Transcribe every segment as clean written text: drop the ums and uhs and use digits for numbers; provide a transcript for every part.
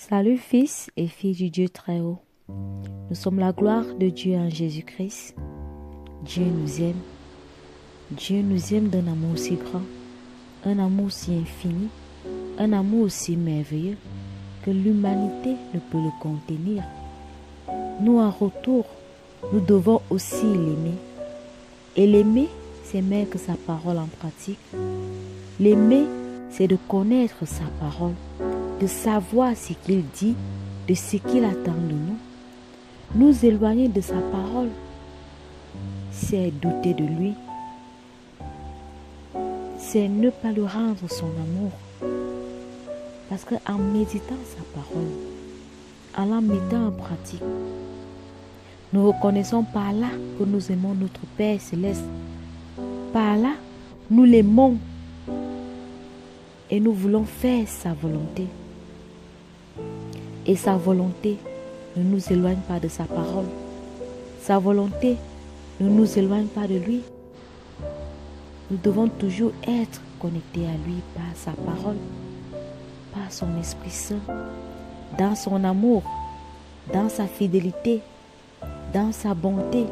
Salut fils et filles du Dieu très haut. Nous sommes la gloire de Dieu en Jésus-Christ. Dieu nous aime. Dieu nous aime d'un amour si grand, un amour si infini, un amour si merveilleux que l'humanité ne peut le contenir. Nous, en retour, nous devons aussi l'aimer. Et l'aimer, c'est mettre sa parole en pratique. L'aimer, c'est de connaître sa parole, de savoir ce qu'il dit, de ce qu'il attend de nous. Nous éloigner de sa parole, c'est douter de lui, c'est ne pas lui rendre son amour. Parce qu'en méditant sa parole, en la mettant en pratique, nous reconnaissons par là que nous aimons notre Père Céleste. Par là, nous l'aimons et nous voulons faire sa volonté. Et sa volonté ne nous éloigne pas de sa parole. Sa volonté ne nous éloigne pas de lui. Nous devons toujours être connectés à lui par sa parole, par son Esprit Saint, dans son amour, dans sa fidélité, dans sa bonté,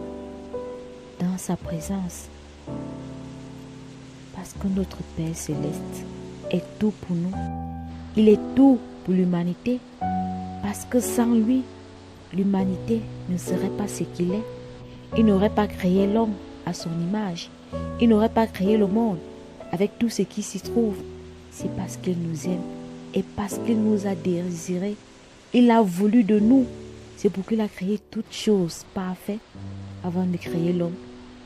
dans sa présence. Parce que notre Père Céleste est tout pour nous. Il est tout pour l'humanité. Parce que sans lui, l'humanité ne serait pas ce qu'il est. Il n'aurait pas créé l'homme à son image. Il n'aurait pas créé le monde avec tout ce qui s'y trouve. C'est parce qu'il nous aime et parce qu'il nous a désirés. Il a voulu de nous. C'est pour qu'il a créé toutes choses parfaites avant de créer l'homme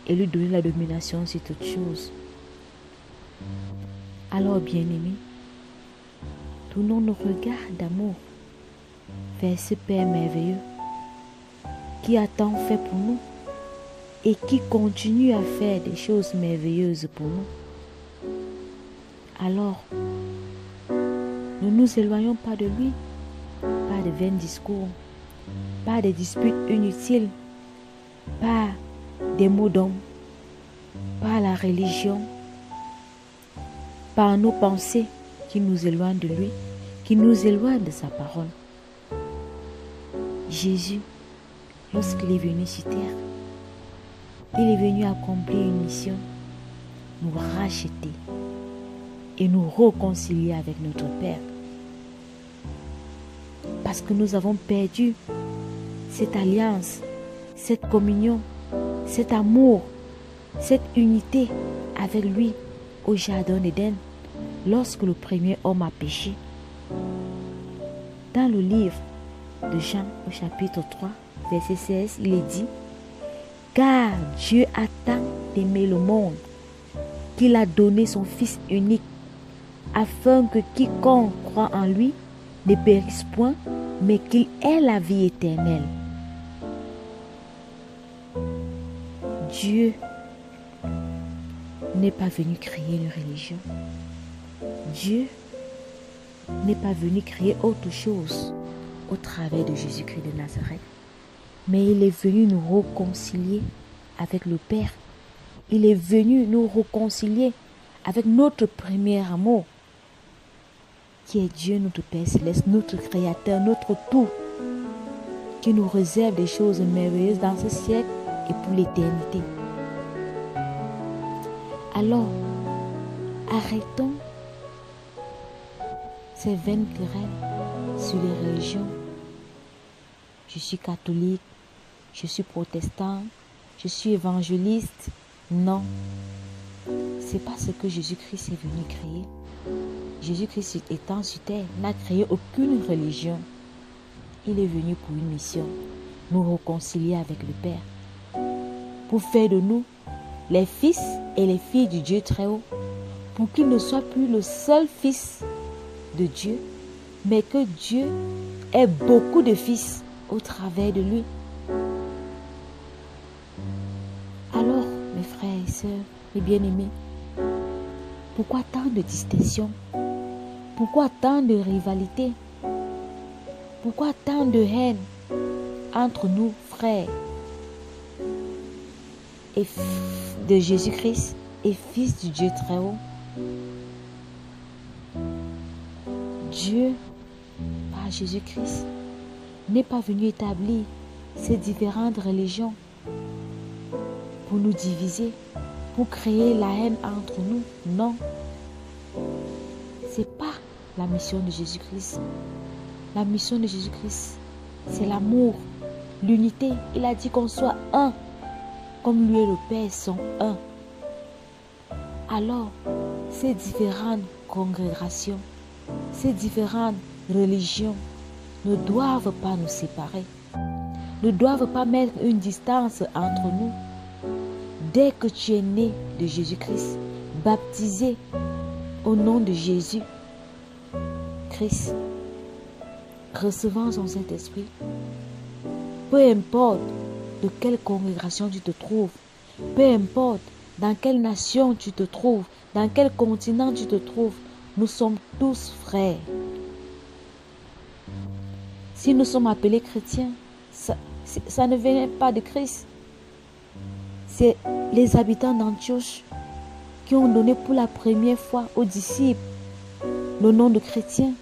et lui donner la domination sur toutes choses. Alors, bien-aimés, tournons nos regards d'amour vers ce Père merveilleux qui a tant fait pour nous et qui continue à faire des choses merveilleuses pour nous. Alors, ne nous éloignons pas de lui, pas de vains discours, pas de disputes inutiles, pas des mots d'homme, pas la religion, par nos pensées qui nous éloignent de lui, qui nous éloignent de sa parole. Jésus, lorsqu'il est venu sur terre, il est venu accomplir une mission, nous racheter et nous réconcilier avec notre Père. Parce que nous avons perdu cette alliance, cette communion, cet amour, cette unité avec lui au jardin d'Éden, lorsque le premier homme a péché. Dans le livre de Jean au chapitre 3, verset 16, il est dit: car Dieu a tant aimé le monde qu'il a donné son Fils unique, afin que quiconque croit en lui ne périsse point, mais qu'il ait la vie éternelle. Dieu n'est pas venu créer une religion. Dieu n'est pas venu créer autre chose au travers de Jésus-Christ de Nazareth. Mais il est venu nous réconcilier avec le Père. Il est venu nous réconcilier avec notre premier amour, qui est Dieu, notre Père Céleste, notre Créateur, notre tout, qui nous réserve des choses merveilleuses dans ce siècle et pour l'éternité. Alors, arrêtons ces vaines querelles sur les religions. Je suis catholique, je suis protestant, je suis évangéliste. Non, c'est pas ce que Jésus-Christ est venu créer. Jésus-Christ étant sur terre n'a créé aucune religion. Il est venu pour une mission, nous réconcilier avec le Père, pour faire de nous les fils et les filles du Dieu très haut, pour qu'il ne soit plus le seul fils de Dieu, mais que Dieu ait beaucoup de fils au travers de lui. Alors, mes frères et sœurs, mes bien-aimés, pourquoi tant de distinctions? Pourquoi tant de rivalité? Pourquoi tant de haine entre nous, frères et de Jésus-Christ et fils du Dieu très haut? Dieu, par car Jésus-Christ n'est pas venu établir ces différentes religions pour nous diviser, pour créer la haine entre nous. Non. Ce n'est pas la mission de Jésus-Christ. La mission de Jésus-Christ, c'est l'amour, l'unité. Il a dit qu'on soit un, comme lui et le Père sont un. Alors, ces différentes congrégations, ces différentes religions ne doivent pas nous séparer, ne doivent pas mettre une distance entre nous. Dès que tu es né de Jésus-Christ, baptisé au nom de Jésus-Christ, recevant son Saint-Esprit, peu importe de quelle congrégation tu te trouves, peu importe dans quelle nation tu te trouves, dans quel continent tu te trouves, nous sommes tous frères. Si nous sommes appelés chrétiens, ça ne vient pas de Christ. C'est les habitants d'Antioche qui ont donné pour la première fois aux disciples le nom de chrétien.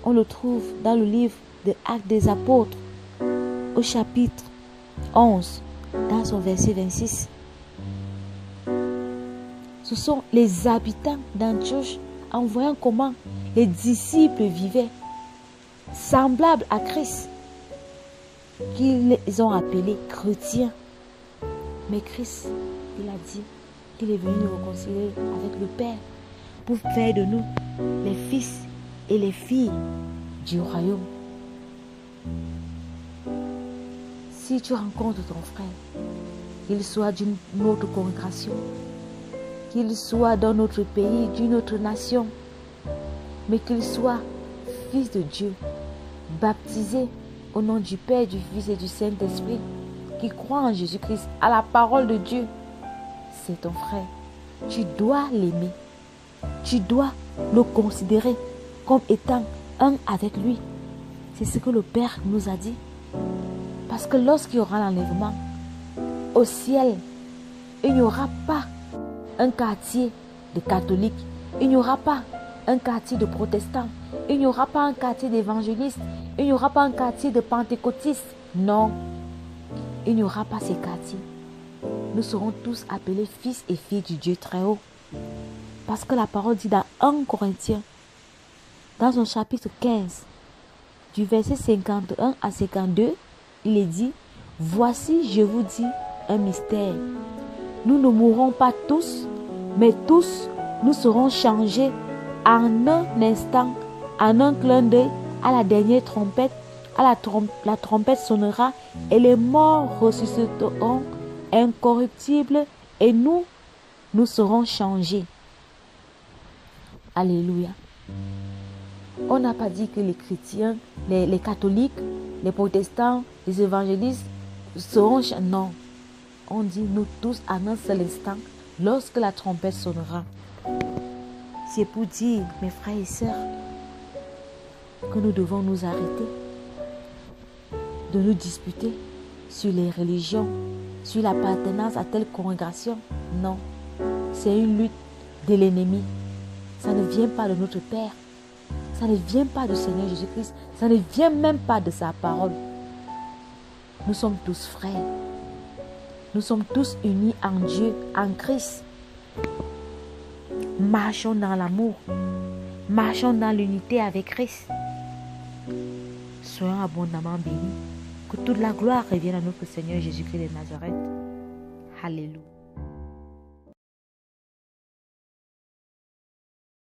On le trouve dans le livre des Actes des Apôtres, au chapitre 11, dans son verset 26. Ce sont les habitants d'Antioche, en voyant comment les disciples vivaient, semblables à Christ, qu'ils les ont appelés chrétiens. Mais Christ, il a dit qu'il est venu nous réconcilier avec le Père pour faire de nous les fils et les filles du royaume. Si tu rencontres ton frère, qu'il soit d'une autre congrégation, qu'il soit dans notre pays, d'une autre nation, mais qu'il soit fils de Dieu, baptisé au nom du Père, du Fils et du Saint-Esprit, qui croit en Jésus-Christ, à la parole de Dieu, c'est ton frère. Tu dois l'aimer. Tu dois le considérer comme étant un avec lui. C'est ce que le Père nous a dit. Parce que lorsqu'il y aura l'enlèvement, au ciel, il n'y aura pas un quartier de catholiques, il n'y aura pas un quartier de protestants, il n'y aura pas un quartier d'évangélistes, il n'y aura pas un quartier de pentecôtistes. Non, il n'y aura pas ces quartiers. Nous serons tous appelés fils et filles du Dieu très haut. Parce que la parole dit dans 1 Corinthiens, dans son chapitre 15, du verset 51 à 52, il est dit: voici, je vous dis un mystère. Nous ne mourrons pas tous, mais tous nous serons changés en un instant, en un clin d'œil, à la dernière trompette. La trompette sonnera et les morts ressusciteront incorruptibles et nous serons changés. Alléluia. On n'a pas dit que les chrétiens, les catholiques, les protestants, les évangélistes seront changés. Non. On dit nous tous en un seul instant, lorsque la trompette sonnera. C'est pour dire, mes frères et sœurs, que nous devons nous arrêter de nous disputer sur les religions, sur l'appartenance à telle congrégation. Non, c'est une lutte de l'ennemi. Ça ne vient pas de notre Père. Ça ne vient pas du Seigneur Jésus-Christ. Ça ne vient même pas de sa parole. Nous sommes tous frères. Nous sommes tous unis en Dieu, en Christ. Marchons dans l'amour. Marchons dans l'unité avec Christ. Soyons abondamment bénis. Que toute la gloire revienne à notre Seigneur Jésus-Christ de Nazareth. Alléluia.